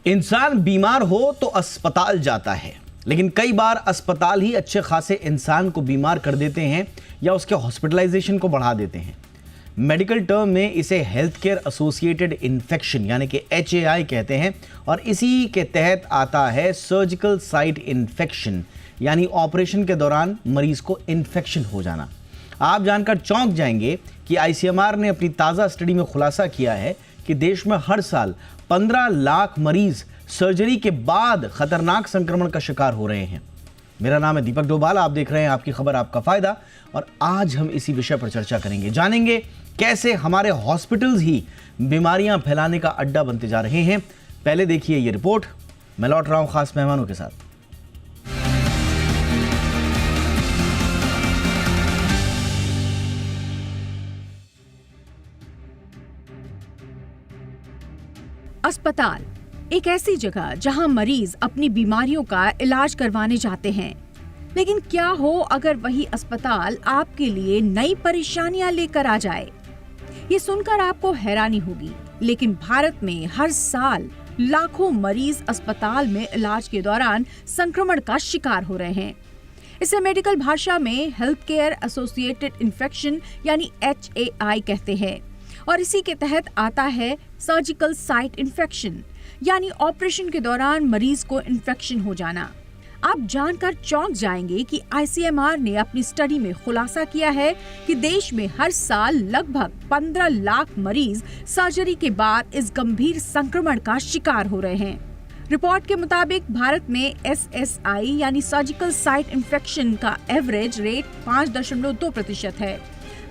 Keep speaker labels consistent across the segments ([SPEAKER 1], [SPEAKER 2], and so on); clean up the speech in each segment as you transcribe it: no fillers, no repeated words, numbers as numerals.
[SPEAKER 1] इंसान बीमार हो तो अस्पताल जाता है, लेकिन कई बार अस्पताल ही अच्छे खासे इंसान को बीमार कर देते हैं या उसके हॉस्पिटलाइजेशन को बढ़ा देते हैं। मेडिकल टर्म में इसे हेल्थ केयर एसोसिएटेड इन्फेक्शन यानी कि HAI कहते हैं और इसी के तहत आता है सर्जिकल साइट इन्फेक्शन यानी ऑपरेशन के दौरान मरीज को इन्फेक्शन हो जाना। आप जानकर चौंक जाएंगे कि ICMR ने अपनी ताज़ा स्टडी में खुलासा किया है कि देश में हर साल 15 लाख मरीज सर्जरी के बाद खतरनाक संक्रमण का शिकार हो रहे हैं। मेरा नाम है दीपक डोभाल, आप देख रहे हैं आपकी खबर आपका फायदा और आज हम इसी विषय पर चर्चा करेंगे। जानेंगे कैसे हमारे हॉस्पिटल्स ही बीमारियां फैलाने का अड्डा बनते जा रहे हैं। पहले देखिए ये रिपोर्ट। मैं लौट रहा हूं खास मेहमानों के साथ।
[SPEAKER 2] अस्पताल एक ऐसी जगह जहां मरीज अपनी बीमारियों का इलाज करवाने जाते हैं, लेकिन क्या हो अगर वही अस्पताल आपके लिए नई परेशानियां लेकर आ जाए। ये सुनकर आपको हैरानी होगी, लेकिन भारत में हर साल लाखों मरीज अस्पताल में इलाज के दौरान संक्रमण का शिकार हो रहे हैं। इसे मेडिकल भाषा में हेल्थ केयर एसोसिएटेड इन्फेक्शन यानी HAI कहते हैं और इसी के तहत आता है सर्जिकल साइट इन्फेक्शन यानी ऑपरेशन के दौरान मरीज को इन्फेक्शन हो जाना। आप जानकर चौंक जाएंगे कि ICMR ने अपनी स्टडी में खुलासा किया है कि देश में हर साल लगभग 15 लाख मरीज सर्जरी के बाद इस गंभीर संक्रमण का शिकार हो रहे हैं। रिपोर्ट के मुताबिक भारत में SSI यानी सर्जिकल साइट इन्फेक्शन का एवरेज रेट 5.2% है,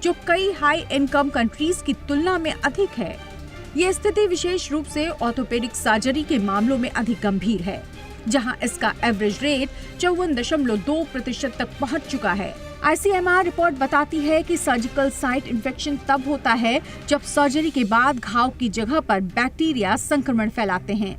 [SPEAKER 2] जो कई हाई इनकम कंट्रीज की तुलना में अधिक है। ये स्थिति विशेष रूप से ऑर्थोपेडिक सर्जरी के मामलों में अधिक गंभीर है, जहां इसका एवरेज रेट 54.2% तक पहुंच चुका है। ICMR रिपोर्ट बताती है कि सर्जिकल साइट इन्फेक्शन तब होता है जब सर्जरी के बाद घाव की जगह पर बैक्टीरिया संक्रमण फैलाते हैं।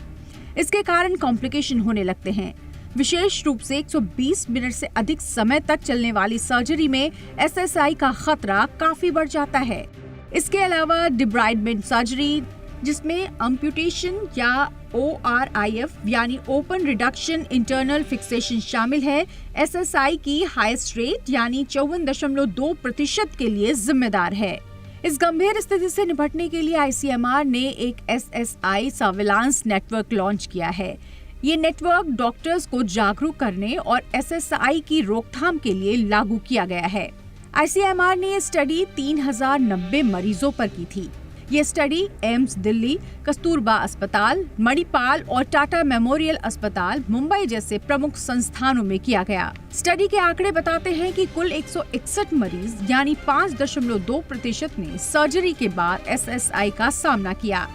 [SPEAKER 2] इसके कारण कॉम्प्लिकेशन होने लगते हैं। विशेष रूप से 120 मिनट से अधिक समय तक चलने वाली सर्जरी में SSI का खतरा काफी बढ़ जाता है। इसके अलावा डिब्राइडमेंट सर्जरी, जिसमें अम्पुटेशन या ORIF यानी ओपन रिडक्शन इंटरनल फिक्सेशन शामिल है, SSI की हाईएस्ट रेट यानी 54.2% के लिए जिम्मेदार है। इस गंभीर स्थिति से निपटने के लिए ICMR ने एक SSI सर्विलांस नेटवर्क लॉन्च किया है। ये नेटवर्क डॉक्टर्स को जागरूक करने और SSI की रोकथाम के लिए लागू किया गया है। ICMR ने ये स्टडी 3090 मरीजों पर की थी। ये स्टडी एम्स दिल्ली, कस्तूरबा अस्पताल, मणिपाल और टाटा मेमोरियल अस्पताल, मुंबई जैसे प्रमुख संस्थानों में किया गया। स्टडी के आंकड़े बताते हैं कि कुल 161 मरीज यानी 5.2% ने सर्जरी के बाद SSI का सामना किया।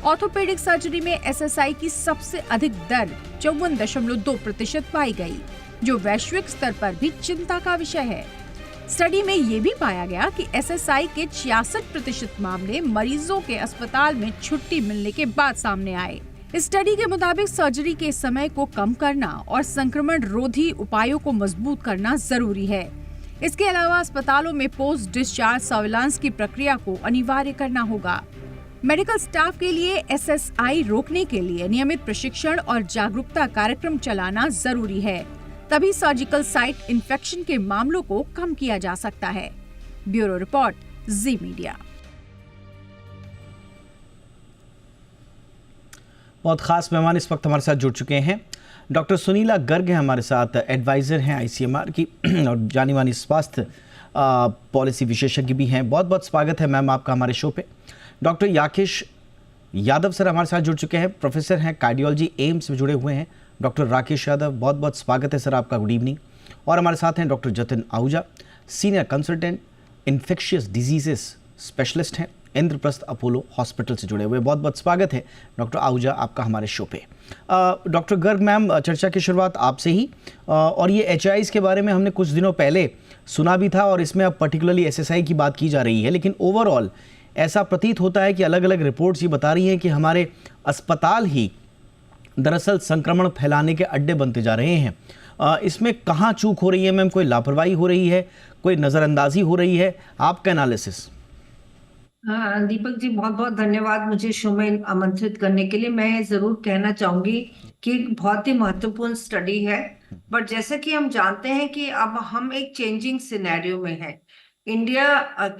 [SPEAKER 2] ऑर्थोपेडिक सर्जरी में SSI की सबसे अधिक दर 54.2% पाई गई, जो वैश्विक स्तर पर भी चिंता का विषय है। स्टडी में ये भी पाया गया कि SSI के 66% मामले मरीजों के अस्पताल में छुट्टी मिलने के बाद सामने आए। इस स्टडी के मुताबिक सर्जरी के समय को कम करना और संक्रमण रोधी उपायों को मजबूत करना जरूरी है। इसके अलावा अस्पतालों में पोस्ट डिस्चार्ज सर्विलांस की प्रक्रिया को अनिवार्य करना होगा। मेडिकल स्टाफ के लिए SSI रोकने के लिए नियमित प्रशिक्षण और जागरूकता कार्यक्रम चलाना जरूरी है, तभी सर्जिकल साइट इन्फेक्शन के मामलों को कम किया जा सकता है। ब्यूरो रिपोर्ट, जी मीडिया।
[SPEAKER 1] बहुत खास मेहमान इस वक्त हमारे साथ जुड़ चुके हैं। डॉक्टर सुनीला गर्ग हैं हमारे साथ, एडवाइजर हैं ICMR की और जानी मानी स्वास्थ्य पॉलिसी विशेषज्ञ भी हैं। बहुत बहुत स्वागत है मैम आपका हमारे शो पे। डॉक्टर याकेश यादव सर हमारे साथ जुड़ चुके हैं, प्रोफेसर हैं कार्डियोलॉजी, एम्स में जुड़े हुए हैं। डॉक्टर राकेश यादव, बहुत बहुत स्वागत है सर आपका, गुड इवनिंग। और हमारे साथ हैं doctor Jatin Ahuja, senior consultant infectious diseases specialist हैं, इंद्रप्रस्थ अपोलो हॉस्पिटल से जुड़े हुए। बहुत बहुत स्वागत है डॉक्टर आहूजा आपका हमारे शो पे। डॉक्टर गर्ग मैम, चर्चा की शुरुआत आपसे ही, और ये HIs के बारे में हमने कुछ दिनों पहले सुना भी था और इसमें अब पर्टिकुलरली SSI की बात की जा रही है, लेकिन ओवरऑल ऐसा प्रतीत होता है कि अलग अलग रिपोर्ट्स ये बता रही हैं कि हमारे अस्पताल ही दरअसल संक्रमण फैलाने के अड्डे बनते जा रहे हैं। इसमें कहाँ चूक हो रही है मैम? कोई लापरवाही हो रही है, कोई नज़रअंदाजी हो रही है? आपका एनालिसिस।
[SPEAKER 3] हाँ दीपक जी, बहुत बहुत धन्यवाद मुझे शो में आमंत्रित करने के लिए। मैं जरूर कहना चाहूंगी कि एक बहुत ही महत्वपूर्ण स्टडी है। बट जैसे कि हम जानते हैं कि अब हम एक चेंजिंग सिनेरियो में हैं। इंडिया,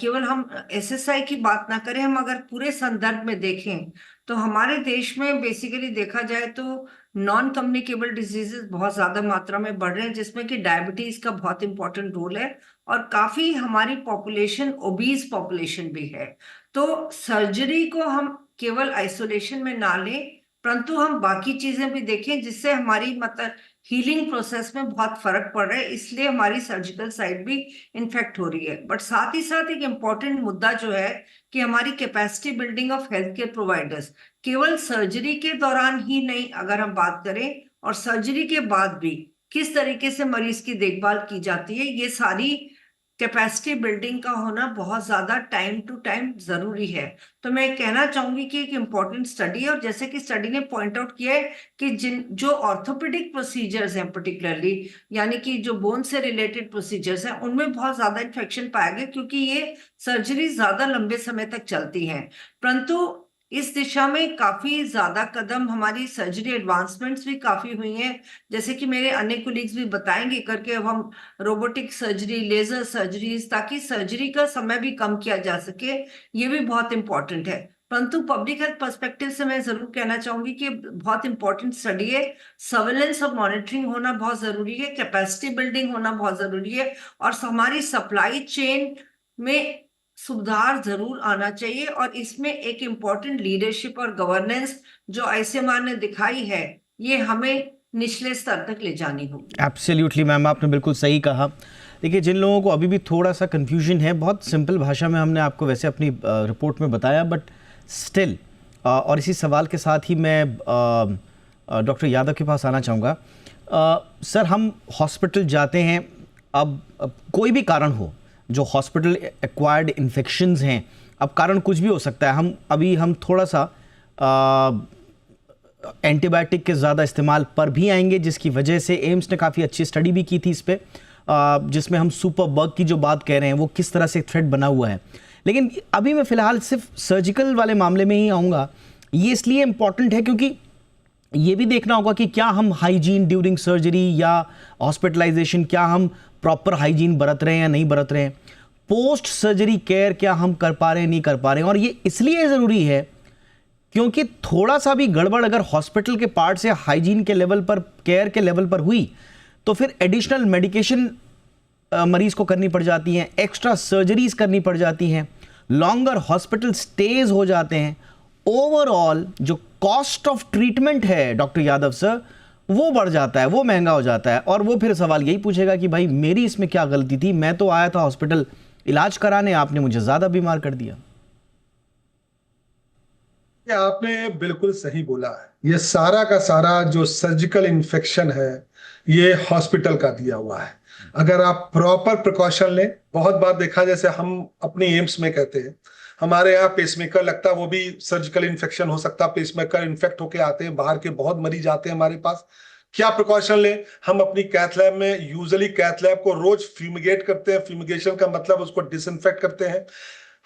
[SPEAKER 3] केवल हम एसएसआई की बात ना करें, हम अगर पूरे संदर्भ में देखें तो हमारे देश में बेसिकली देखा जाए तो नॉन कम्युनिकेबल डिजीजेस बहुत ज्यादा मात्रा में बढ़ रहे हैं, जिसमें कि डायबिटीज का बहुत इंपॉर्टेंट रोल है। और काफी हमारी पॉपुलेशन ओबीज पॉपुलेशन भी है। तो सर्जरी को हम केवल आइसोलेशन में ना लें, परंतु हम बाकी चीजें भी देखें, जिससे हमारी मतलब हीलिंग प्रोसेस में बहुत फर्क पड़ रहा है। इसलिए हमारी सर्जिकल साइड भी इन्फेक्ट हो रही है। बट साथ ही साथ एक इम्पॉर्टेंट मुद्दा जो है कि हमारी capacity building of health care providers, केवल सर्जरी के दौरान ही नहीं, अगर हम बात करें और सर्जरी के बाद भी किस तरीके से मरीज की देखभाल की जाती है, ये सारी कैपेसिटी बिल्डिंग का होना बहुत ज्यादा टाइम टू टाइम जरूरी है। तो मैं कहना चाहूंगी कि एक इम्पॉर्टेंट स्टडी है। और जैसे कि स्टडी ने पॉइंट आउट किया है कि जिन जो ऑर्थोपेडिक प्रोसीजर्स हैं पर्टिकुलरली, यानी कि जो बोन से रिलेटेड प्रोसीजर्स हैं, उनमें बहुत ज्यादा इन्फेक्शन पाया गया, क्योंकि ये सर्जरी ज्यादा लंबे समय तक चलती हैं। परंतु इस दिशा में काफी ज्यादा कदम, हमारी सर्जरी एडवांसमेंट्स भी काफी हुई हैं। जैसे कि मेरे अन्य कोलीग्स भी बताएंगे करके, अब हम रोबोटिक सर्जरी, लेजर सर्जरीज, ताकि सर्जरी का समय भी कम किया जा सके, ये भी बहुत इंपॉर्टेंट है। परंतु पब्लिक हेल्थ पर्सपेक्टिव से मैं जरूर कहना चाहूंगी कि बहुत इंपॉर्टेंट स्टडी है। सर्वेलेंस और मॉनिटरिंग होना बहुत जरूरी है, कैपेसिटी बिल्डिंग होना बहुत जरूरी है, और हमारी सप्लाई चेन में सुधार जरूर आना चाहिए। और इसमें एक इम्पॉर्टेंट लीडरशिप और गवर्नेंस जो आईसीएमआर ने दिखाई है, ये हमें निचले स्तर तक ले जानी होगी।
[SPEAKER 1] एब्सोल्युटली मैम, आपने बिल्कुल सही कहा। देखिए, जिन लोगों को अभी भी थोड़ा सा कन्फ्यूजन है, बहुत सिंपल भाषा में हमने आपको वैसे अपनी रिपोर्ट में बताया, बट स्टिल, और इसी सवाल के साथ ही मैं डॉक्टर यादव के पास आना चाहूँगा। सर, हम हॉस्पिटल जाते हैं, अब कोई भी कारण हो, जो हॉस्पिटल एक्वायर्ड इन्फेक्शंस हैं, अब कारण कुछ भी हो सकता है। हम थोड़ा सा एंटीबायोटिक के ज़्यादा इस्तेमाल पर भी आएंगे, जिसकी वजह से एम्स ने काफ़ी अच्छी स्टडी भी की थी इस पर, जिसमें हम सुपर बग की जो बात कह रहे हैं वो किस तरह से थ्रेट बना हुआ है। लेकिन अभी मैं फ़िलहाल सिर्फ सर्जिकल वाले मामले में ही आऊँगा। ये इसलिए इम्पॉर्टेंट है क्योंकि ये भी देखना होगा कि क्या हम हाइजीन ड्यूरिंग सर्जरी या हॉस्पिटलाइजेशन, क्या हम प्रॉपर हाइजीन बरत रहे हैं या नहीं बरत रहे हैं। पोस्ट सर्जरी केयर क्या हम कर पा रहे हैं, नहीं कर पा रहे हैं। और ये इसलिए ज़रूरी है क्योंकि थोड़ा सा भी गड़बड़ अगर हॉस्पिटल के पार्ट से हाइजीन के लेवल पर, केयर के लेवल पर हुई, तो फिर एडिशनल मेडिकेशन मरीज को करनी पड़ जाती हैं, एक्स्ट्रा सर्जरीज करनी पड़ जाती हैं, लॉन्गर हॉस्पिटल स्टेज हो जाते हैं। ओवरऑल जो कॉस्ट ऑफ ट्रीटमेंट है डॉक्टर यादव सर, वो बढ़ जाता है, वो महंगा हो जाता है। और वो फिर सवाल यही पूछेगा कि भाई मेरी इसमें क्या गलती थी, मैं तो आया था हॉस्पिटल इलाज कराने, आपने मुझे ज्यादा बीमार कर दिया।
[SPEAKER 4] ये आपने बिल्कुल सही बोला है। ये सारा का सारा जो सर्जिकल इन्फेक्शन है, ये हॉस्पिटल का दिया हुआ है। अगर आप प्रॉपर प्रिकॉशन लें, बहुत बार देखा, जैसे हम अपनी एम्स में कहते हैं, हमारे यहाँ पेसमेकर लगता है, वो भी सर्जिकल इन्फेक्शन हो सकता है। पेसमेकर इन्फेक्ट होके आते हैं, बाहर के बहुत मरीज आते हैं हमारे पास। क्या प्रिकॉशन लें? हम अपनी कैथ लैब में यूजुअली कैथ लैब को रोज फ्यूमिगेट करते हैं। फ्यूमिगेशन का मतलब उसको डिसइंफेक्ट करते हैं।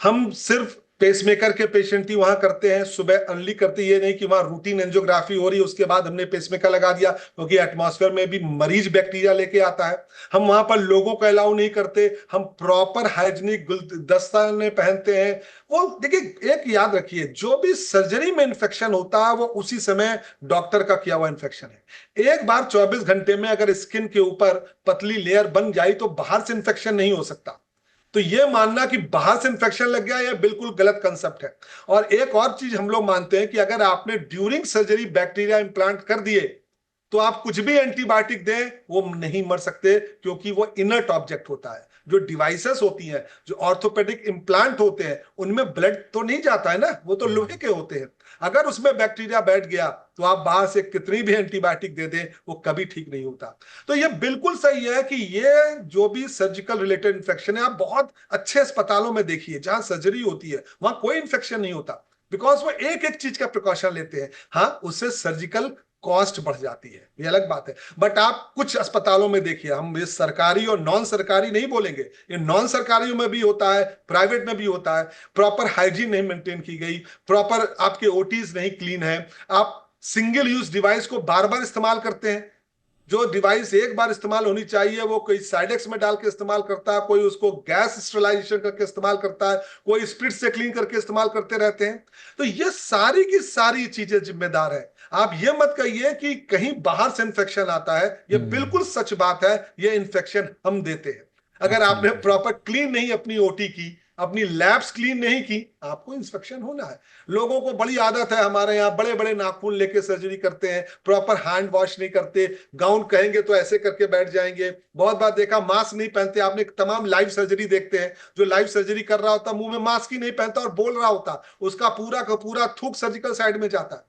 [SPEAKER 4] हम सिर्फ पेसमेकर के पेशेंट ही वहां करते हैं, सुबह अर्ली करते हैं। ये नहीं कि वहां रूटीन एंजियोग्राफी हो रही है उसके बाद हमने पेसमेकर लगा दिया, क्योंकि एटमॉस्फेयर में भी मरीज बैक्टीरिया लेके आता है। हम वहां पर लोगों को अलाउ नहीं करते। हम प्रॉपर हाइजीनिक दस्ताने पहनते हैं। वो देखिए, एक याद रखिए, जो भी सर्जरी में इंफेक्शन होता है वो उसी समय डॉक्टर का किया हुआ इंफेक्शन है। एक बार 24 घंटे में अगर स्किन के ऊपर पतली लेयर बन जाए तो बाहर से इंफेक्शन नहीं हो सकता। तो ये मानना कि बाहर से इंफेक्शन लग गया, ये बिल्कुल गलत कंसेप्ट है। और एक और चीज हम लोग मानते हैं कि अगर आपने ड्यूरिंग सर्जरी बैक्टीरिया इंप्लांट कर दिए तो आप कुछ भी एंटीबायोटिक दें, वो नहीं मर सकते, क्योंकि वो इनर्ट ऑब्जेक्ट होता है। जो डिवाइसेस होती हैं, जो ऑर्थोपेडिक इंप्लांट होते हैं, उनमें ब्लड तो नहीं जाता है ना, वो तो लोहे के होते हैं। अगर उसमें बैक्टीरिया बैठ गया तो आप बाहर से कितनी भी एंटीबायोटिक दे दें, वो कभी ठीक नहीं होता। तो ये बिल्कुल सही है कि ये जो भी सर्जिकल रिलेटेड इंफेक्शन है, आप बहुत अच्छे अस्पतालों में देखिए, जहां सर्जरी होती है वहां कोई इंफेक्शन नहीं होता, बिकॉज वो एक एक चीज का प्रिकॉशन लेते हैं। हाँ, उससे सर्जिकल कॉस्ट बढ़ जाती है, ये अलग बात है। बट आप कुछ अस्पतालों में देखिए, हम ये सरकारी और नॉन सरकारी नहीं बोलेंगे, ये नॉन सरकारियों में भी होता है, प्राइवेट में भी होता है, प्रॉपर हाइजीन नहीं मेंटेन की गई, प्रॉपर आपके ओटीज नहीं क्लीन है, आप सिंगल यूज डिवाइस को बार बार इस्तेमाल करते हैं। जो डिवाइस एक बार इस्तेमाल होनी चाहिए वो कोई साइडेक्स में डाल के इस्तेमाल करता है, कोई उसको गैस स्टरलाइजेशन करके इस्तेमाल करता है, कोई स्पिरिट से क्लीन करके इस्तेमाल करते रहते हैं। तो ये सारी की सारी चीजें जिम्मेदार है। आप ये मत कहिए कि कहीं बाहर से इन्फेक्शन आता है, ये बिल्कुल सच बात है, ये इन्फेक्शन हम देते हैं। अगर आपने प्रॉपर क्लीन नहीं अपनी ओटी की, अपनी लैब्स क्लीन नहीं की, आपको इन्फेक्शन होना है। लोगों को बड़ी आदत है, हमारे यहाँ बड़े बड़े नाखून लेके सर्जरी करते हैं, प्रॉपर हैंड वॉश नहीं करते, गाउन कहेंगे तो ऐसे करके बैठ जाएंगे। बहुत बार देखा मास्क नहीं पहनते, आपने तमाम लाइव सर्जरी देखते हैं, जो लाइव सर्जरी कर रहा होता मुंह में मास्क ही नहीं पहनता और बोल रहा होता, उसका पूरा का पूरा थूक सर्जिकल साइड में जाता है।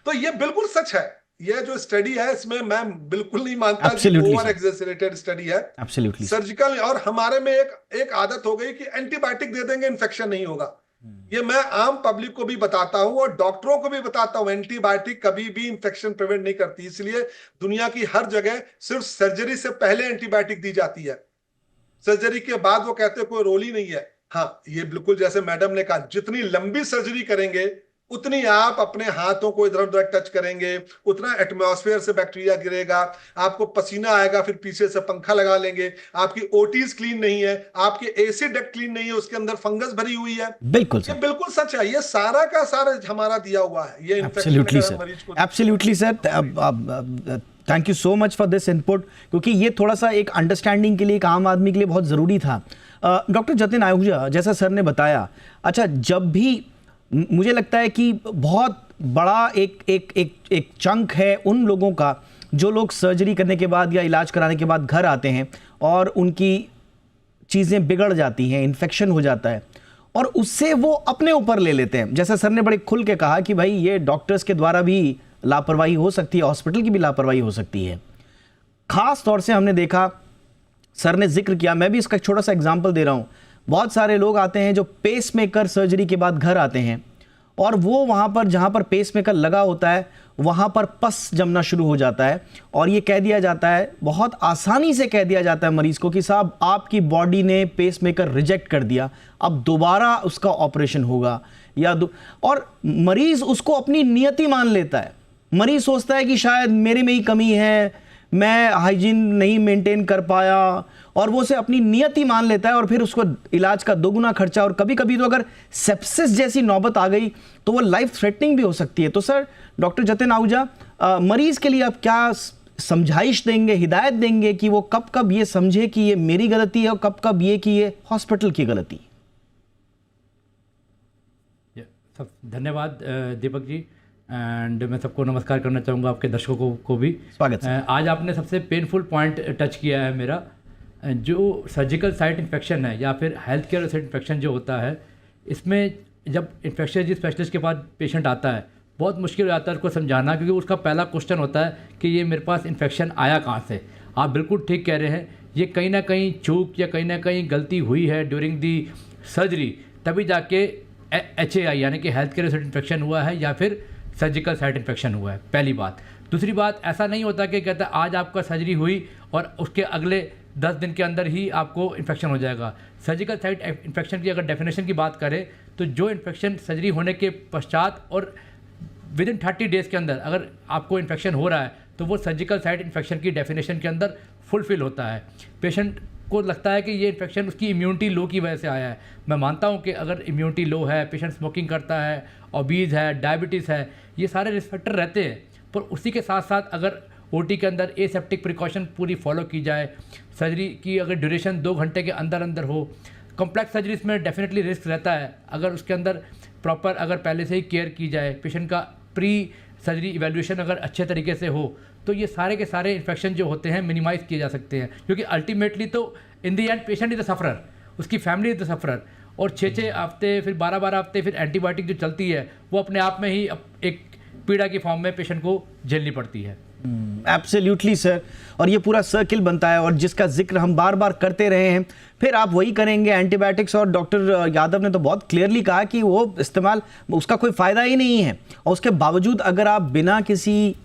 [SPEAKER 4] तो ये बिल्कुल सच है। ये जो स्टडी है इसमें मैं बिल्कुल नहीं मानता कि ओवर एग्जैजरेटेड स्टडी है।
[SPEAKER 1] Absolutely.
[SPEAKER 4] सर्जिकल, और हमारे में एक आदत हो गई कि एंटीबायोटिक दे देंगे इन्फेक्शन नहीं होगा। ये मैं आम पब्लिक को भी बताता हूं और डॉक्टरों को भी बताता हूं, एंटीबायोटिक कभी भी इन्फेक्शन प्रिवेंट नहीं करती। इसलिए दुनिया की हर जगह सिर्फ सर्जरी से पहले एंटीबायोटिक दी जाती है, सर्जरी के बाद वो कहते हैं कोई रोल ही नहीं है। हाँ, ये बिल्कुल जैसे मैडम ने कहा, जितनी लंबी सर्जरी करेंगे उतनी आप अपने हाथों को इधर उधर टच करेंगे, उतना एटमॉस्फेयर से बैक्टीरिया गिरेगा, आपको पसीना आएगा, फिर पीछे से पंखा लगा लेंगे, आपकी ओटीज क्लीन नहीं है, आपके एसी डक्ट क्लीन नहीं है, उसके अंदर फंगस भरी हुई है।
[SPEAKER 1] बिल्कुल
[SPEAKER 4] ये बिल्कुल सच है, ये सारा का सारा हमारा दिया हुआ है। ये
[SPEAKER 1] absolutely sir, thank you so much for this input, क्योंकि ये थोड़ा सा एक अंडरस्टैंडिंग के लिए, एक आम आदमी के लिए बहुत ज़रूरी था। डॉक्टर जतिन आहूजा, जैसा सर ने बताया, अच्छा, जब भी मुझे लगता है कि बहुत बड़ा एक चंक है उन लोगों का जो लोग सर्जरी करने के बाद या इलाज कराने के बाद घर आते हैं और उनकी चीज़ें बिगड़ जाती हैं, इन्फेक्शन हो जाता है और उससे वो अपने ऊपर ले लेते हैं। जैसा सर ने बड़े खुल के कहा कि भाई ये डॉक्टर्स के द्वारा भी लापरवाही हो सकती है, हॉस्पिटल की भी लापरवाही हो सकती है। खास तौर से हमने देखा, सर ने जिक्र किया, मैं भी इसका छोटा सा एग्जाम्पल दे रहा हूँ, बहुत सारे लोग आते हैं जो पेसमेकर सर्जरी के बाद घर आते हैं और वो वहाँ पर जहाँ पर पेसमेकर लगा होता है वहाँ पर पस जमना शुरू हो जाता है और ये कह दिया जाता है, बहुत आसानी से कह दिया जाता है मरीज़ को कि साहब आपकी बॉडी ने पेसमेकर रिजेक्ट कर दिया, अब दोबारा उसका ऑपरेशन होगा और मरीज़ उसको अपनी नियति मान लेता है। मरीज़ सोचता है कि शायद मेरे में ही कमी है, मैं हाइजीन नहीं मेंटेन कर पाया, और वो उसे अपनी नियति मान लेता है और फिर उसको इलाज का दोगुना खर्चा, और कभी कभी तो अगर सेप्सिस जैसी नौबत आ गई तो वो लाइफ थ्रेटनिंग भी हो सकती है। तो सर, डॉक्टर जतिन आहूजा, मरीज के लिए आप क्या समझाइश देंगे, हिदायत देंगे कि वो कब कब ये समझे कि ये मेरी गलती है और कब कब ये कि ये हॉस्पिटल की गलती?
[SPEAKER 5] सब धन्यवाद दीपक जी, एंड मैं सबको नमस्कार करना चाहूँगा, आपके दर्शकों को भी
[SPEAKER 1] स्वागत है।
[SPEAKER 5] आज आपने सबसे पेनफुल पॉइंट टच किया है मेरा, जो सर्जिकल साइट इन्फेक्शन है या फिर हेल्थ केयर साइट इन्फेक्शन जो होता है, इसमें जब इन्फेक्शनोलॉजी स्पेशलिस्ट के पास पेशेंट आता है बहुत मुश्किल हो जाता है उसको समझाना, क्योंकि उसका पहला क्वेश्चन होता है कि ये मेरे पास इन्फेक्शन आया कहाँ से। आप बिल्कुल ठीक कह रहे हैं, ये कहीं ना कहीं चूक या कहीं ना कहीं गलती हुई है ड्यूरिंग दी सर्जरी, तभी जाके HAI यानी कि हेल्थ केयर साइट इन्फेक्शन हुआ है या फिर सर्जिकल साइट इन्फेक्शन हुआ है, पहली बात। दूसरी बात, ऐसा नहीं होता कि कहता आज आपका सर्जरी हुई और उसके अगले 10 दिन के अंदर ही आपको इन्फेक्शन हो जाएगा। सर्जिकल साइट इन्फेक्शन की अगर डेफिनेशन की बात करें तो जो इन्फेक्शन सर्जरी होने के पश्चात और विद इन 30 डेज़ के अंदर अगर आपको इन्फेक्शन हो रहा है तो वो सर्जिकल साइट इन्फेक्शन की डेफिनेशन के अंदर फुलफिल होता है। पेशेंट को लगता है कि ये इन्फेक्शन उसकी इम्यूनिटी लो की वजह से आया है। मैं मानता हूँ कि अगर इम्यूनिटी लो है, पेशेंट स्मोकिंग करता है, ओबीज है, डायबिटीज़ है, ये सारे रिस्क फैक्टर रहते हैं, पर उसी के साथ साथ अगर OT के अंदर एसेप्टिक प्रिकॉशन पूरी फॉलो की जाए, सर्जरी की अगर ड्यूरेशन 2 घंटे के अंदर अंदर हो, कॉम्प्लेक्स सर्जरीज में डेफिनेटली रिस्क रहता है, अगर उसके अंदर प्रॉपर अगर पहले से ही केयर की जाए, पेशेंट का प्री सर्जरी इवैल्यूएशन अगर अच्छे तरीके से हो, तो ये सारे के सारे इन्फेक्शन जो होते हैं मिनिमाइज़ किए जा सकते हैं। क्योंकि अल्टीमेटली तो in the end patient is the sufferer, उसकी फैमिली इज़ द सफरर, और 6-6 हफ्ते फिर 12-12 हफ्ते फिर एंटीबायोटिक जो चलती है वो अपने आप में ही एक पीड़ा की फॉर्म में पेशेंट को झेलनी पड़ती है।
[SPEAKER 1] एब्सोल्युटली सर, और ये पूरा सर्किल बनता है और जिसका जिक्र हम बार बार करते रहे हैं, फिर आप वही करेंगे एंटीबायोटिक्स। और डॉक्टर यादव ने तो बहुत क्लियरली कहा कि वो इस्तेमाल, उसका कोई फ़ायदा ही नहीं है, और उसके बावजूद अगर आप बिना किसी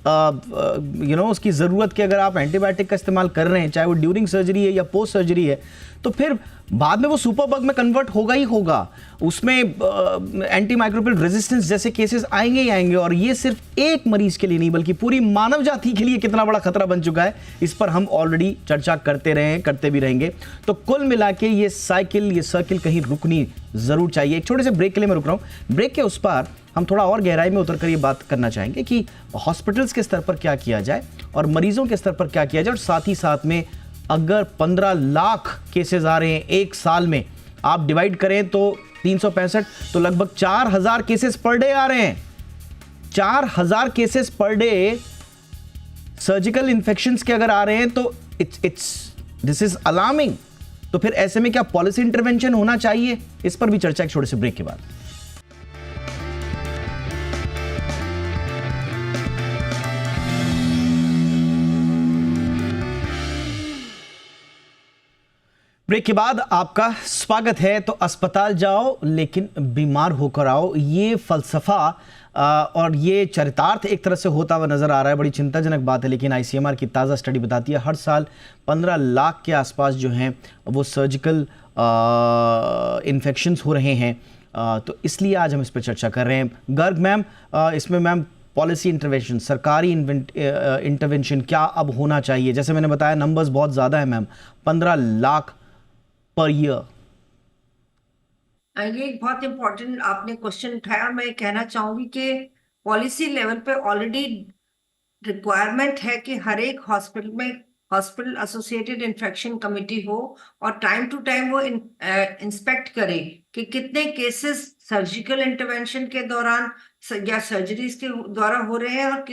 [SPEAKER 1] उसकी ज़रूरत के अगर आप एंटीबायोटिक का इस्तेमाल कर रहे हैं, चाहे वो ड्यूरिंग सर्जरी है या पोस्ट सर्जरी है, तो फिर बाद में वो सुपर बग में कन्वर्ट होगा ही होगा, उसमें एंटी माइक्रोबियल रेजिस्टेंस जैसे केसेस आएंगे ही आएंगे। और ये सिर्फ एक मरीज के लिए नहीं बल्कि पूरी मानव जाति के लिए कितना बड़ा खतरा बन चुका है, इस पर हम ऑलरेडी चर्चा करते रहे हैं, करते भी रहेंगे। तो कुल मिला के ये सर्किल कहीं रुकनी जरूर चाहिए। एक छोटे से ब्रेक के लिए मैं रुक रहा हूँ। ब्रेक के उस पार हम थोड़ा और गहराई में उतर कर ये बात करना चाहेंगे कि हॉस्पिटल्स के स्तर पर क्या किया जाए और मरीजों के स्तर पर क्या किया जाए, और साथ ही साथ में अगर 15 लाख केसेस आ रहे हैं एक साल में, आप डिवाइड करें तो 365, तो लगभग 4000 केसेस पर डे आ रहे हैं। 4000 cases per day surgical infections के अगर आ रहे हैं तो दिस इज अलार्मिंग। तो फिर ऐसे में क्या पॉलिसी इंटरवेंशन होना चाहिए, इस पर भी चर्चा एक छोटे से ब्रेक के बाद। ब्रेक के बाद आपका स्वागत है। तो अस्पताल जाओ लेकिन बीमार होकर आओ, ये फलसफा और ये चरितार्थ एक तरह से होता हुआ नजर आ रहा है। बड़ी चिंताजनक बात है, लेकिन आईसीएमआर की ताज़ा स्टडी बताती है हर साल 15 लाख के आसपास जो हैं वो सर्जिकल इन्फेक्शंस हो रहे हैं। तो इसलिए आज हम इस पर चर्चा कर रहे हैं। गर्ग मैम, इसमें मैम पॉलिसी इंटरवेंशन, सरकारी इंटरवेंशन क्या अब होना चाहिए? जैसे मैंने बताया नंबर्स बहुत ज़्यादा है मैम, 15 लाख पर ईयर।
[SPEAKER 3] ये एक बहुत इंपॉर्टेंट आपने क्वेश्चन उठाया, और मैं कहना चाहूंगी कि पॉलिसी लेवल पे ऑलरेडी रिक्वायरमेंट है कि हर एक हॉस्पिटल में हॉस्पिटल एसोसिएटेड इन्फेक्शन कमेटी हो, और टाइम टू टाइम वो इंस्पेक्ट करे कि कितने केसेस सर्जिकल इंटरवेंशन के दौरान या सर्जरीज के द्वारा हो रहे हैं और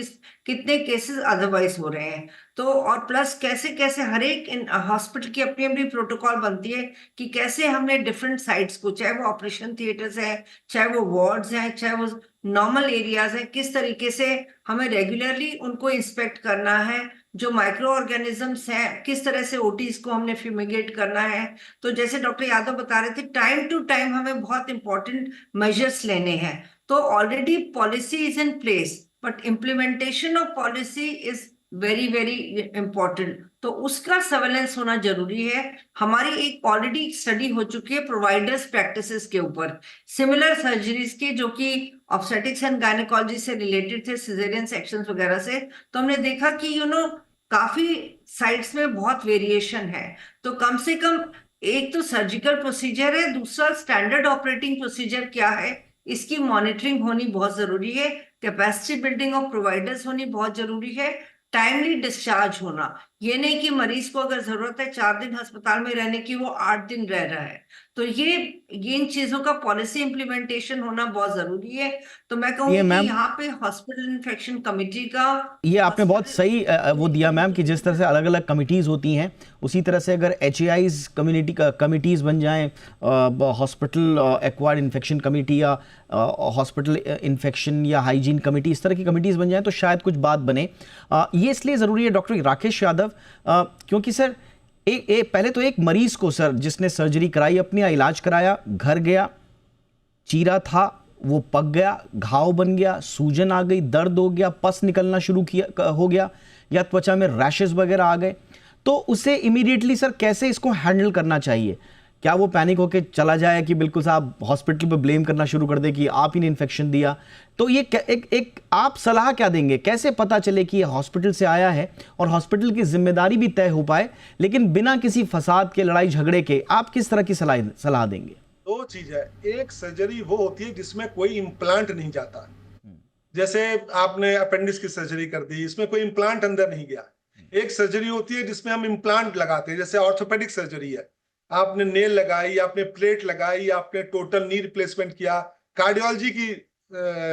[SPEAKER 3] कितने केसेस अदरवाइज हो रहे हैं। तो और प्लस कैसे कैसे हर एक हॉस्पिटल की अपनी अपनी प्रोटोकॉल बनती है कि कैसे हमने डिफरेंट साइट्स को, चाहे वो ऑपरेशन थिएटर्स हैं, चाहे वो वार्ड्स हैं, चाहे वो नॉर्मल एरियाज हैं, किस तरीके से हमें रेगुलरली उनको इंस्पेक्ट करना है। जो माइक्रो ऑर्गेनिजम्स हैं, किस तरह से ओटीज को हमने फ्यूमिगेट करना है। तो जैसे डॉक्टर यादव बता रहे थे, टाइम टू टाइम हमें बहुत इंपॉर्टेंट मेजर्स लेने हैं। तो already policy is in place, but implementation of policy is very very important. तो उसका सर्वेलेंस होना जरूरी है। हमारी एक ऑलरेडी स्टडी हो चुकी है प्रोवाइडर्स प्रैक्टिसेस के ऊपर, सिमिलर सर्जरीज की, जो कि ऑब्स्टेटिक्स एंड गायनेकोलॉजी से रिलेटेड थे, सिजेरियन सेक्शंस वगैरह से। तो हमने देखा कि काफी साइट्स में बहुत वेरिएशन है। तो कम से कम एक तो सर्जिकल प्रोसीजर है, दूसरा स्टैंडर्ड ऑपरेटिंग प्रोसीजर क्या है, इसकी मॉनिटरिंग होनी बहुत जरूरी है। कैपेसिटी बिल्डिंग ऑफ प्रोवाइडर्स होनी बहुत जरूरी है। टाइमली डिस्चार्ज होना, ये नहीं कि मरीज को अगर जरूरत है 4 दिन अस्पताल में रहने की, वो 8 दिन रह रहा है। तो ये इन चीजों का पॉलिसी इंप्लीमेंटेशन होना बहुत जरूरी है। तो मैं कहूँगी कि यहाँ पे हॉस्पिटल इन्फेक्शन कमेटी का,
[SPEAKER 1] ये आपने बहुत सही वो दिया मैम कि जिस तरह से अलग अलग कमिटीज होती हैं, उसी तरह से अगर HAIs कमिटीज बन जाएं, हॉस्पिटल एक्वायर्ड इन्फेक्शन कमेटी या हॉस्पिटल इन्फेक्शन या हाइजीन कमेटी, इस तरह की कमिटीज बन जाएं तो शायद कुछ बात बने। ये इसलिए ज़रूरी है डॉक्टर राकेश यादव, क्योंकि सर पहले तो एक मरीज को, सर जिसने सर्जरी कराई, अपने इलाज कराया, घर गया, चीरा था वो पक गया, घाव बन गया, सूजन आ गई, दर्द हो गया, पस निकलना शुरू हो गया, या त्वचा में रैशेस वगैरह आ गए, तो उसे इमीडिएटली सर कैसे इसको हैंडल करना चाहिए? क्या वो पैनिक होके चला जाए कि बिल्कुल साहब हॉस्पिटल पे ब्लेम करना शुरू कर दे कि आप ही ने इन्फेक्शन दिया? तो ये एक आप सलाह क्या देंगे, कैसे पता चले कि ये हॉस्पिटल से आया है और हॉस्पिटल की जिम्मेदारी भी तय हो पाए, लेकिन बिना किसी फसाद के, लड़ाई झगड़े के? आप किस तरह की सलाह देंगे?
[SPEAKER 4] दो चीज है, एक सर्जरी वो होती है जिसमें कोई इम्प्लांट नहीं जाता, जैसे आपने अपेंडिक्स की सर्जरी कर दी, इसमें कोई इम्प्लांट अंदर नहीं गया। एक सर्जरी होती है जिसमें हम इम्प्लांट लगाते हैं, जैसे ऑर्थोपेडिक सर्जरी है, आपने नेल लगाई, आपने प्लेट लगाई, आपने टोटल नी रिप्लेसमेंट किया। कार्डियोलॉजी की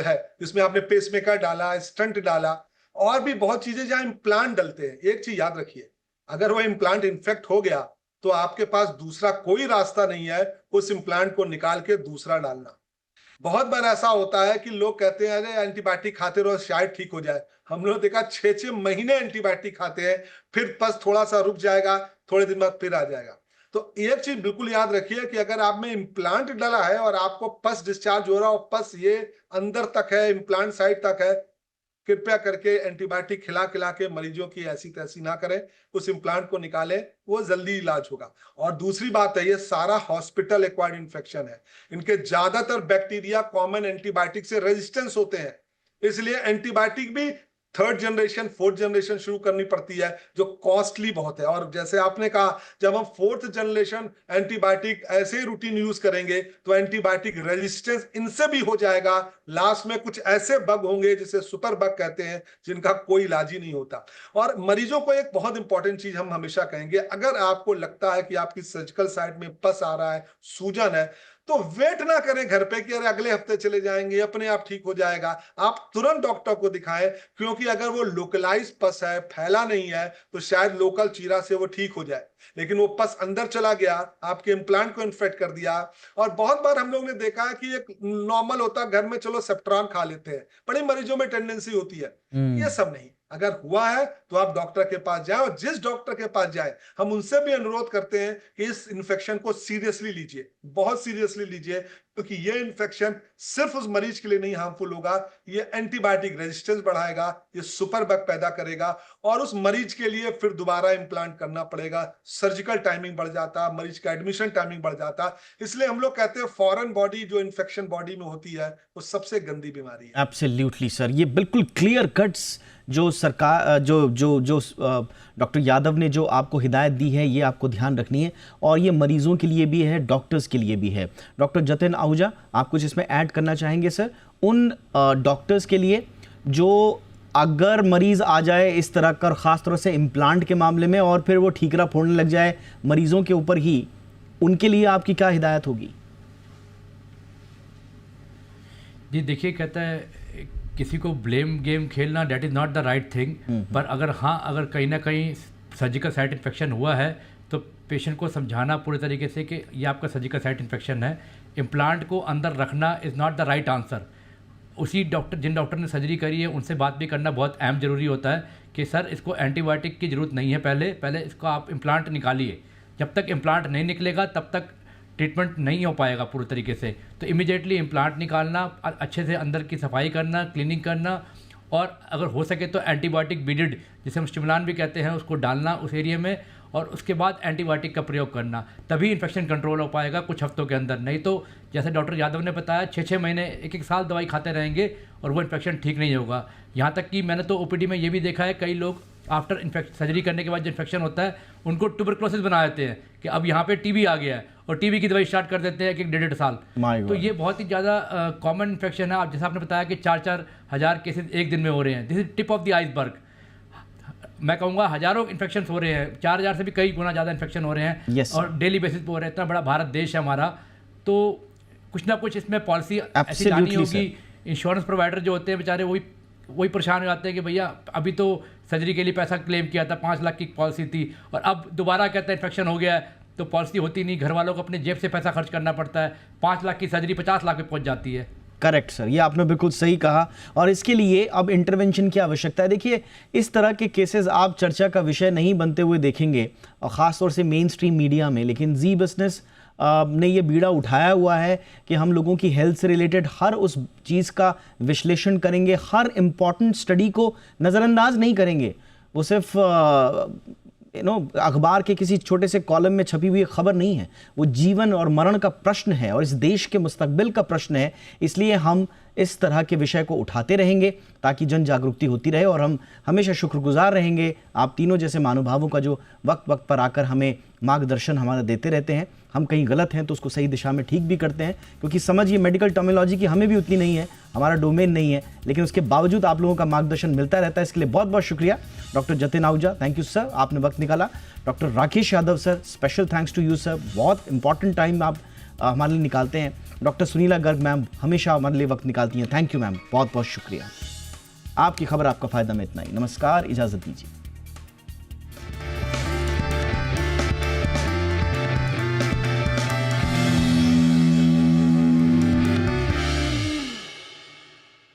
[SPEAKER 4] है जिसमें आपने पेसमेकर डाला, स्टंट डाला, और भी बहुत चीजें जहां इम्प्लांट डलते हैं। एक चीज याद रखिए, अगर वो इम्प्लांट इन्फेक्ट हो गया तो आपके पास दूसरा कोई रास्ता नहीं है उस इम्प्लांट को निकाल के दूसरा डालना। बहुत बार ऐसा होता है कि लोग कहते हैं अरे एंटीबायोटिक खाते रहो शायद ठीक हो जाए। हम लोग देखा 6-6 महीने एंटीबायोटिक खाते हैं, फिर पस थोड़ा सा रुक जाएगा, थोड़े दिन बाद फिर आ जाएगा। तो एक चीज बिल्कुल याद रखिए कि अगर आप में इम्प्लांट डला है और आपको पस डिस्चार्ज हो रहा हो, पस ये अंदर तक है, इम्प्लांट साइड तक है, कृपया करके एंटीबायोटिक खिला खिला के मरीजों की ऐसी तैसी ना करें, उस इम्प्लांट को निकालें, वो जल्दी इलाज होगा। और दूसरी बात है, ये सारा हॉस्पिटल एक्वायर्ड इन्फेक्शन है, इनके ज्यादातर बैक्टीरिया कॉमन एंटीबायोटिक से रेजिस्टेंस होते हैं, इसलिए एंटीबायोटिक भी 3rd जनरेशन 4th जनरेशन शुरू करनी पड़ती है, जो कॉस्टली बहुत है। और जैसे आपने कहा, जब हम 4th जनरेशन एंटीबायोटिक ऐसे रूटीन यूज करेंगे तो एंटीबायोटिक रेजिस्टेंस इनसे भी हो जाएगा। लास्ट में कुछ ऐसे बग होंगे जिसे सुपर बग कहते हैं, जिनका कोई इलाज ही नहीं होता। और मरीजों को एक बहुत इंपॉर्टेंट चीज हम हमेशा कहेंगे, अगर आपको लगता है कि आपकी सर्जिकल साइट में पस आ रहा है, सूजन है, तो वेट ना करें घर पे कि अरे अगले हफ्ते चले जाएंगे, अपने आप ठीक हो जाएगा। आप तुरंत डॉक्टर को दिखाएं, क्योंकि अगर वो लोकलाइज पस है, फैला नहीं है, तो शायद लोकल चीरा से वो ठीक हो जाए, लेकिन वो पस अंदर चला गया, आपके इम्प्लांट को इन्फेक्ट कर दिया। और बहुत बार हम लोग ने देखा है कि एक नॉर्मल होता है घर में, चलो सेप्ट्रॉन खा लेते हैं, बड़े मरीजों में टेंडेंसी होती है। ये सब नहीं, अगर हुआ है तो आप डॉक्टर के पास जाएं, और जिस डॉक्टर के पास जाएं हम उनसे भी अनुरोध करते हैं कि इस इन्फेक्शन को सीरियसली लीजिए, बहुत सीरियसली लीजिए, क्योंकि ये इन्फेक्शन सिर्फ उस मरीज के लिए नहीं हार्मफुल होगा, ये एंटीबायोटिक रेजिस्टेंस बढ़ाएगा, ये सुपर बग पैदा करेगा, और उस मरीज के लिए फिर दोबारा इम्प्लांट करना पड़ेगा, सर्जिकल टाइमिंग बढ़ जाता, मरीज का एडमिशन टाइमिंग बढ़ जाता। इसलिए हम लोग कहते हैं फॉरेन बॉडी जो इन्फेक्शन बॉडी में होती है वो सबसे गंदी बीमारी है।
[SPEAKER 1] एब्सोल्युटली सर, ये बिल्कुल क्लियर कट्स जो सरकार जो डॉक्टर यादव ने जो आपको हिदायत दी है, ये आपको ध्यान रखनी है, और ये मरीजों के लिए भी है, डॉक्टर्स के लिए भी है। डॉक्टर जतिन आहूजा, आप कुछ इसमें ऐड करना चाहेंगे सर, उन डॉक्टर्स के लिए जो अगर मरीज आ जाए इस तरह का, खास तौर से इम्प्लांट के मामले में, और फिर वो ठीकरा फोड़ने लग जाए मरीजों के ऊपर ही, उनके लिए आपकी क्या हिदायत होगी?
[SPEAKER 5] जी देखिए, कहता है किसी को ब्लेम गेम खेलना that is not the right thing. पर अगर कहीं ना कहीं सर्जिकल साइट इन्फेक्शन हुआ है तो पेशेंट को समझाना पूरे तरीके से कि ये आपका सर्जिकल साइट इन्फेक्शन है, इम्प्लांट को अंदर रखना is not the right answer. उसी जिन डॉक्टर ने सर्जरी करी है उनसे बात भी करना बहुत अहम ज़रूरी होता है कि सर इसको एंटीबायोटिक की ज़रूरत नहीं है, पहले इसको आप इम्प्लांट निकालिए। जब तक इम्प्लांट नहीं निकलेगा तब तक ट्रीटमेंट नहीं हो पाएगा पूरे तरीके से। तो इमीडिएटली इम्प्लांट निकालना, अच्छे से अंदर की सफाई करना, क्लीनिंग करना, और अगर हो सके तो एंटीबायोटिक बीडेड, जिसे हम स्टिमुलान भी कहते हैं, उसको डालना उस एरिया में, और उसके बाद एंटीबायोटिक का प्रयोग करना, तभी इन्फेक्शन कंट्रोल हो पाएगा कुछ हफ्तों के अंदर। नहीं तो जैसे डॉक्टर यादव ने बताया, 6-6 महीने 1-1 साल दवाई खाते रहेंगे और वो इन्फेक्शन ठीक नहीं होगा। यहाँ तक कि मैंने तो ओपीडी में ये भी देखा है, कई लोग आफ्टर सर्जरी करने के बाद जो इन्फेक्शन होता है उनको ट्यूबरक्लोसिस बना देते हैं कि अब यहाँ पे टीबी आ गया है, और टीबी की दवाई स्टार्ट कर देते हैं 1-1.5 साल। तो ये बहुत ही ज़्यादा कॉमन इन्फेक्शन है। आप जैसा आपने बताया कि 4-4 हज़ार केसेस एक दिन में हो रहे हैं, this is tip of the iceberg. मैं कहूँगा हज़ारों इन्फेक्शन हो रहे हैं, 4000 से भी कई गुना ज़्यादा इन्फेक्शन हो रहे हैं, और डेली बेसिस पे हो रहे हैं। इतना बड़ा भारत देश है हमारा, तो कुछ ना कुछ इसमें पॉलिसी ऐसी लानी होगी। इंश्योरेंस प्रोवाइडर जो होते हैं बेचारे वही परेशान हो जाते हैं कि भैया अभी तो सर्जरी के लिए पैसा क्लेम किया था, 5 लाख की पॉलिसी थी, और अब दोबारा कहता है इन्फेक्शन हो गया है, तो पॉलिसी होती नहीं, घर वालों को अपने जेब से पैसा खर्च करना पड़ता है, 5 लाख की सर्जरी 50 लाख पे पहुंच जाती है।
[SPEAKER 1] करेक्ट सर, ये आपने बिल्कुल सही कहा, और इसके लिए अब इंटरवेंशन की आवश्यकता है। देखिए, इस तरह के केसेस आप चर्चा का विषय नहीं बनते हुए देखेंगे, और ख़ास तौर से मेन स्ट्रीम मीडिया में, लेकिन जी बिजनेस ने ये बीड़ा उठाया हुआ है कि हम लोगों की हेल्थ से रिलेटेड हर उस चीज़ का विश्लेषण करेंगे, हर इम्पॉर्टेंट स्टडी को नज़रअंदाज नहीं करेंगे। वो सिर्फ अखबार के किसी छोटे से कॉलम में छपी हुई खबर नहीं है, वो जीवन और मरण का प्रश्न है, और इस देश के मुस्तकबिल का प्रश्न है। इसलिए हम इस तरह के विषय को उठाते रहेंगे ताकि जन जागरूकता होती रहे, और हम हमेशा शुक्रगुजार रहेंगे आप तीनों जैसे महानुभावों का जो वक्त वक्त पर आकर हमें मार्गदर्शन हमारा देते रहते हैं। हम कहीं गलत हैं तो उसको सही दिशा में ठीक भी करते हैं, क्योंकि समझ ये मेडिकल टर्मिनोलॉजी की हमें भी उतनी नहीं है, हमारा डोमेन नहीं है, लेकिन उसके बावजूद आप लोगों का मार्गदर्शन मिलता रहता है। इसके लिए बहुत बहुत शुक्रिया doctor Jatin Ahuja, thank you sir, आपने वक्त निकाला। Doctor Rakesh Yadav sir, special thanks to you sir, बहुत इंपॉर्टेंट टाइम आप हमारे लिए निकालते हैं। डॉक्टर सुनीला गर्ग मैम हमेशा हमारे लिए वक्त निकालती हैं, थैंक यू मैम, बहुत बहुत शुक्रिया। आपकी खबर आपका फ़ायदा में इतना ही, नमस्कार, इजाज़त दीजिए।